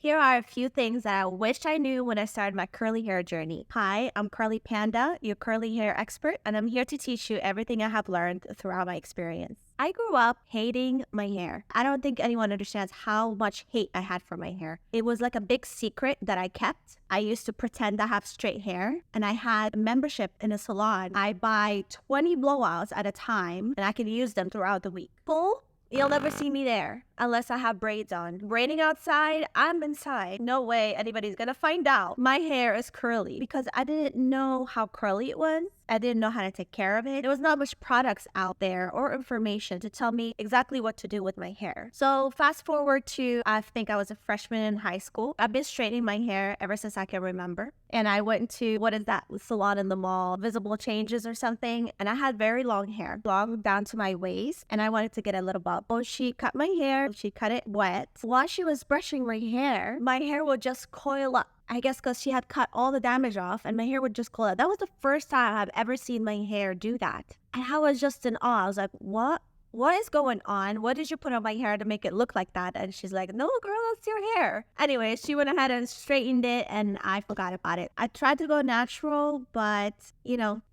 Here are a few things that I wish I knew when I started my curly hair journey. Hi, I'm Curly Panda, your curly hair expert, and I'm here to teach you everything I have learned throughout my experience. I grew up hating my hair. I don't think anyone understands how much hate I had for my hair. It was like a big secret that I kept. I used to pretend I have straight hair, and I had a membership in a salon. I buy 20 blowouts at a time, and I can use them throughout the week. Full? You'll never see me there unless I have braids on. Raining outside, I'm inside. No way anybody's gonna find out. My hair is curly because I didn't know how curly it was. I didn't know how to take care of it. There was not much products out there or information to tell me exactly what to do with my hair. So fast forward to, I think I was a freshman in high school. I've been straightening my hair ever since I can remember. And I went to, what is that salon in the mall, Visible Changes or something. And I had very long hair, long down to my waist. And I wanted to get a little bob. Oh, she cut my hair. She cut it wet. While she was brushing my hair would just coil up. I guess because she had cut all the damage off and my hair would just coil up. That was the first time I've ever seen my hair do that. And I was just in awe. I was like, what? What is going on? What did you put on my hair to make it look like that? And she's like, no, girl, that's your hair. Anyway, she went ahead and straightened it and I forgot about it. I tried to go natural, but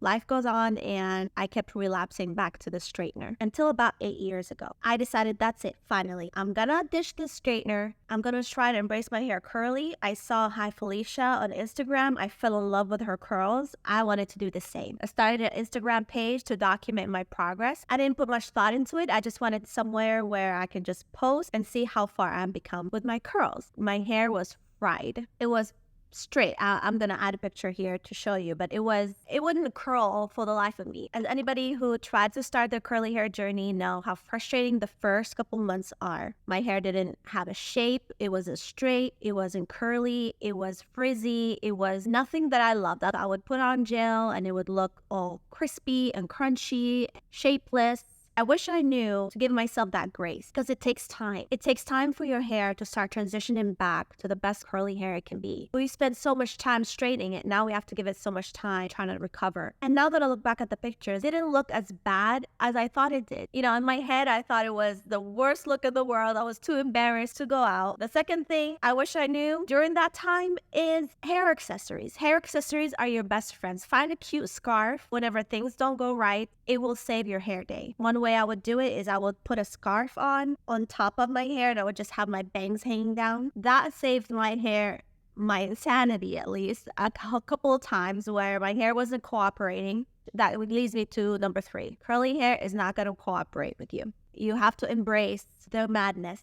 life goes on and I kept relapsing back to the straightener until about 8 years ago. I decided that's it. Finally, I'm gonna ditch the straightener. I'm gonna try to embrace my hair curly. I saw Hi Felicia on Instagram. I fell in love with her curls. I wanted to do the same. I started an Instagram page to document my progress. I didn't put much thought into it. I just wanted somewhere where I could just post and see how far I've become with my curls. My hair was fried. It was straight. I'm gonna add a picture here to show you, but it wouldn't curl for the life of me. As anybody who tried to start their curly hair journey know how frustrating the first couple months are. My hair didn't have a shape. It wasn't straight. It wasn't curly. It was frizzy. It was nothing that I loved. I would put on gel and it would look all crispy and crunchy, shapeless. I wish I knew to give myself that grace because it takes time. It takes time for your hair to start transitioning back to the best curly hair it can be. We spend so much time straightening it. Now we have to give it so much time trying to recover. And now that I look back at the pictures, it didn't look as bad as I thought it did. In my head, I thought it was the worst look in the world. I was too embarrassed to go out. The second thing I wish I knew during that time is hair accessories. Hair accessories are your best friends. Find a cute scarf whenever things don't go right. It will save your hair day. One way I would do it is I would put a scarf on top of my hair and I would just have my bangs hanging down. That saved my hair, my insanity at least, a couple of times where my hair wasn't cooperating. That leads me to number 3. Curly hair is not going to cooperate with you. You have to embrace the madness.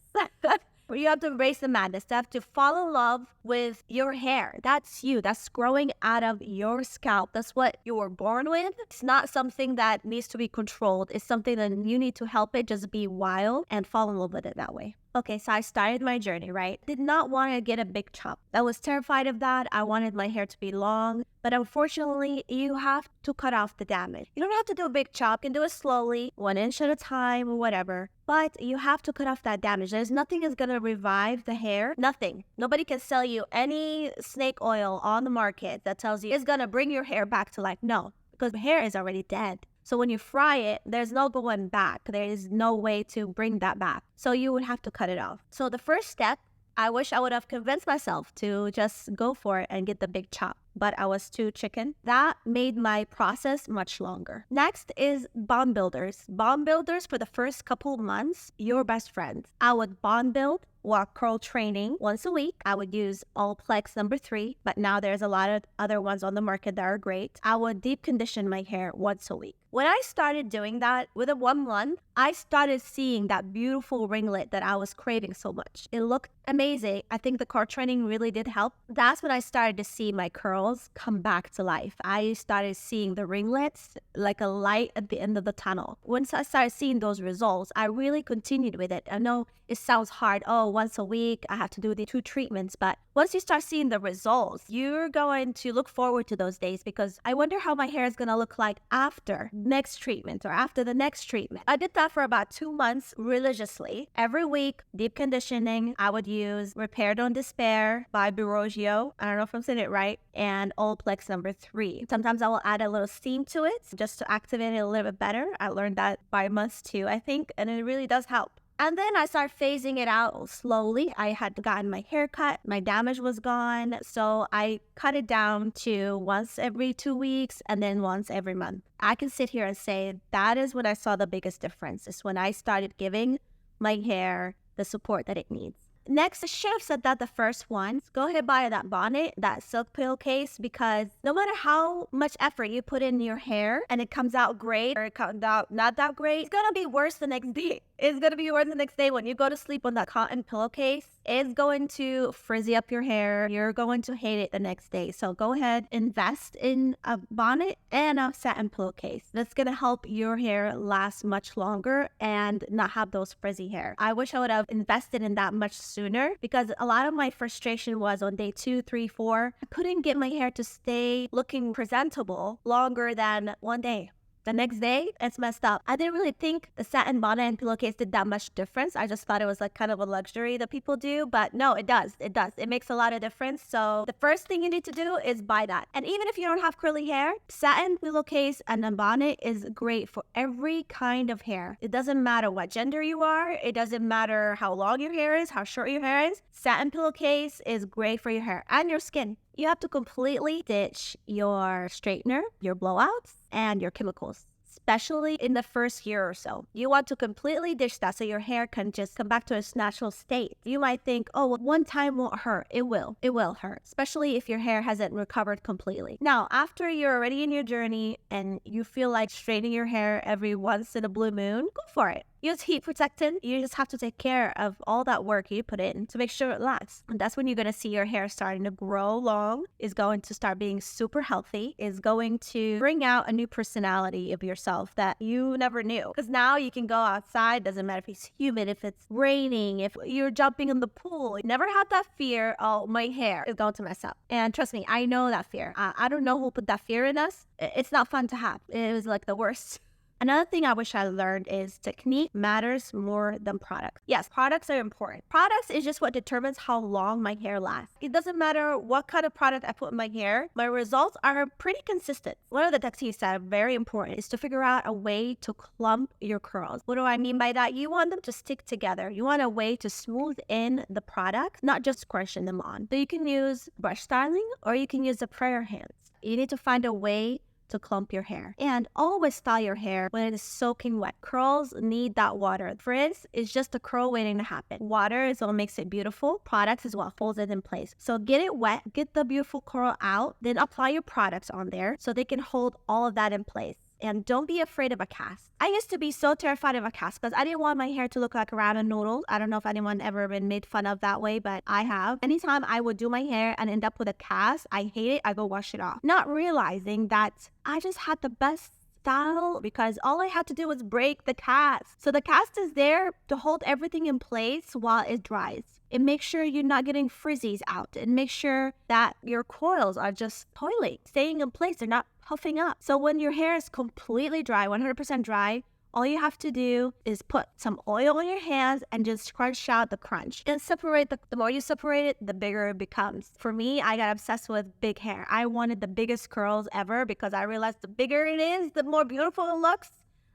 You have to embrace the madness. You have to fall in love with your hair. That's you. That's growing out of your scalp. That's what you were born with. It's not something that needs to be controlled. It's something that you need to help it just be wild and fall in love with it that way. Okay, so I started my journey, right? Did not want to get a big chop. I was terrified of that. I wanted my hair to be long. But unfortunately, you have to cut off the damage. You don't have to do a big chop. You can do it slowly, 1 inch at a time or whatever. But you have to cut off that damage. There's nothing that's going to revive the hair. Nothing. Nobody can sell you any snake oil on the market that tells you it's going to bring your hair back to life. No, because the hair is already dead. So when you fry it, there's no going back. There is no way to bring that back. So you would have to cut it off. So the first step, I wish I would have convinced myself to just go for it and get the big chop. But I was too chicken. That made my process much longer. Next is bond builders. Bond builders for the first couple months, your best friends. I would bond build while curl training once a week. I would use Allplex number 3, but now there's a lot of other ones on the market that are great. I would deep condition my hair once a week. When I started doing that within 1 month, I started seeing that beautiful ringlet that I was craving so much. It looked amazing. I think the curl training really did help. That's when I started to see my curls come back to life. I started seeing the ringlets like a light at the end of the tunnel. Once I started seeing those results, I really continued with it. I know it sounds hard. Oh, once a week, I have to do the 2 treatments. But once you start seeing the results, you're going to look forward to those days because I wonder how my hair is going to look like after next treatment or after the next treatment. I did that for about 2 months religiously. Every week, deep conditioning. I would use Repair Don't Despair by Baroggio. I don't know if I'm saying it right. And Allplex number 3. Sometimes I will add a little steam to it just to activate it a little bit better. I learned that by month 2, I think, and it really does help. And then I started phasing it out slowly. I had gotten my hair cut, my damage was gone. So I cut it down to once every 2 weeks and then once every month. I can sit here and say that is when I saw the biggest difference. It's when I started giving my hair the support that it needs. Next, I should have said that the first one. Go ahead and buy that bonnet, that silk pillowcase, because no matter how much effort you put in your hair and it comes out great or it comes out not that great, it's gonna be worse the next day. It's gonna be worse the next day when you go to sleep on that cotton pillowcase. It's going to frizzy up your hair. You're going to hate it the next day. So go ahead, invest in a bonnet and a satin pillowcase. That's gonna help your hair last much longer and not have those frizzy hair. I wish I would have invested in that much sooner, because a lot of my frustration was on day 2, 3, 4. I couldn't get my hair to stay looking presentable longer than one day. The next day, it's messed up. I didn't really think the satin bonnet and pillowcase did that much difference. I just thought it was like kind of a luxury that people do, but no, it does. It does. It makes a lot of difference. So the first thing you need to do is buy that. And even if you don't have curly hair, satin pillowcase and a bonnet is great for every kind of hair. It doesn't matter what gender you are. It doesn't matter how long your hair is, how short your hair is. Satin pillowcase is great for your hair and your skin. You have to completely ditch your straightener, your blowouts, and your chemicals, especially in the first year or so. You want to completely ditch that so your hair can just come back to its natural state. You might think, oh, well, one time won't hurt. It will. It will hurt, especially if your hair hasn't recovered completely. Now, after you're already in your journey and you feel like straightening your hair every once in a blue moon, go for it. Use heat protectant. You just have to take care of all that work you put in to make sure it lasts. And that's when you're going to see your hair starting to grow long, is going to start being super healthy, is going to bring out a new personality of yourself that you never knew. Because now you can go outside, doesn't matter if it's humid, if it's raining, if you're jumping in the pool. You never had that fear, oh, my hair is going to mess up. And trust me, I know that fear. I don't know who put that fear in us. It's not fun to have. It was like the worst. Another thing I wish I learned is technique matters more than products. Yes, products are important. Products is just what determines how long my hair lasts. It doesn't matter what kind of product I put in my hair. My results are pretty consistent. One of the techniques that are very important is to figure out a way to clump your curls. What do I mean by that? You want them to stick together. You want a way to smooth in the product, not just squishing them on. So you can use brush styling or you can use the prayer hands. You need to find a way to clump your hair. And always style your hair when it is soaking wet. Curls need that water. Frizz is just a curl waiting to happen. Water is what makes it beautiful. Products is what holds it in place. So get it wet, get the beautiful curl out, then apply your products on there so they can hold all of that in place. And don't be afraid of a cast. I used to be so terrified of a cast because I didn't want my hair to look like a ramen noodle. I don't know if anyone ever been made fun of that way, but I have. Anytime I would do my hair and end up with a cast, I hate it. I go wash it off. Not realizing that I just had the best style because all I had to do was break the cast. So the cast is there to hold everything in place while it dries. It makes sure you're not getting frizzies out. It makes sure that your coils are just toiling, staying in place. They're not puffing up. So when your hair is completely dry, 100% dry, all you have to do is put some oil on your hands and just crunch out the crunch. And separate the more you separate it, the bigger it becomes. For me, I got obsessed with big hair. I wanted the biggest curls ever because I realized the bigger it is, the more beautiful it looks.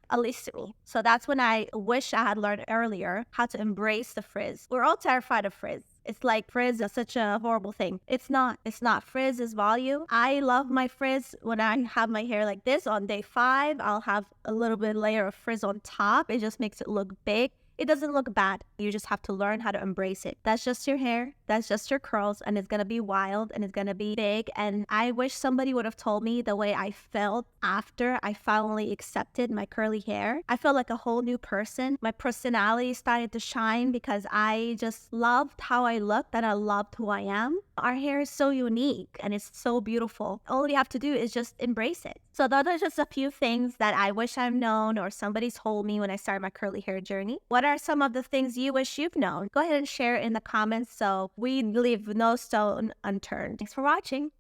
At least to me. So that's when I wish I had learned earlier how to embrace the frizz. We're all terrified of frizz. It's like frizz is such a horrible thing. It's not. It's not. Frizz is volume. I love my frizz when I have my hair like this. On day 5, I'll have a little bit layer of frizz on top. It just makes it look big. It doesn't look bad. You just have to learn how to embrace it. That's just your hair. That's just your curls. And it's going to be wild and it's going to be big. And I wish somebody would have told me the way I felt after I finally accepted my curly hair. I felt like a whole new person. My personality started to shine because I just loved how I looked and I loved who I am. Our hair is so unique and it's so beautiful. All you have to do is just embrace it. So those are just a few things that I wish I've known or somebody told me when I started my curly hair journey. What are some of the things you wish you've known? Go ahead and share in the comments so we leave no stone unturned. Thanks for watching.